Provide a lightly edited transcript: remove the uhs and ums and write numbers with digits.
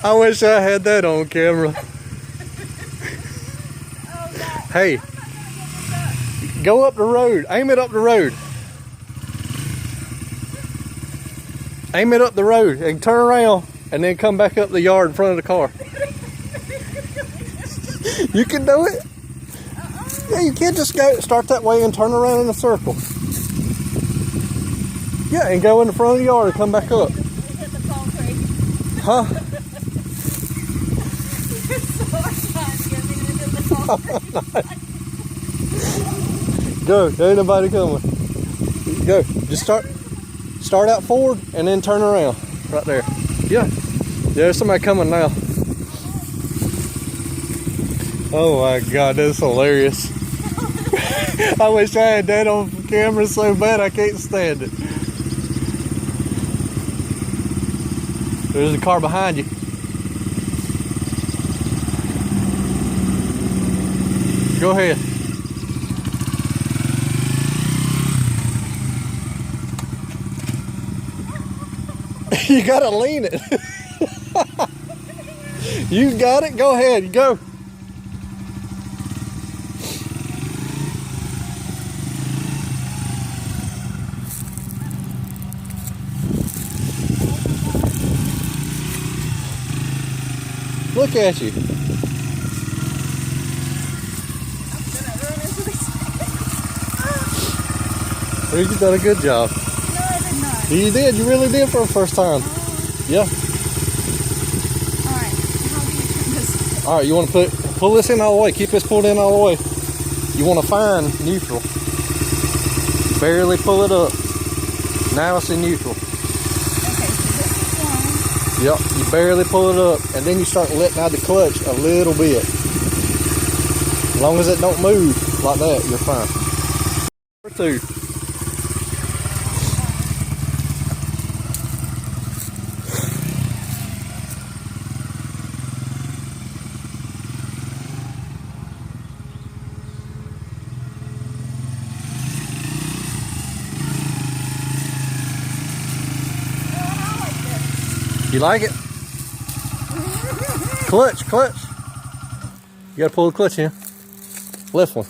I wish I had that on camera. Hey, go up the road. Aim it up the road. Aim it up the road and turn around and then come back up the yard in front of the car. You can do it. Yeah, you can't just go start that way and turn around in a circle. Yeah, and go in the front of the yard and come back up. Hit the palm tree. Huh? Go, there ain't nobody coming. Go, just start out forward and then turn around. Right there. Yeah, there's somebody coming now. Oh my God, that's hilarious. I wish I had that on camera so bad I can't stand it. There's a car behind you. Go ahead. You gotta lean it. You got it? Go ahead, go. Look at you. You've done a good job. No, I did not. You did. You really did for the first time. Yeah. Alright, how do you turn this? Alright, you want to pull this in all the way. Keep this pulled in all the way. You want to find neutral. Barely pull it up. Now it's in neutral. Okay, so this is one. Yep, you barely pull it up, and then you start letting out the clutch a little bit. As long as it don't move like that, you're fine. Number 2. You like it? Clutch. You gotta pull the clutch in. Left one.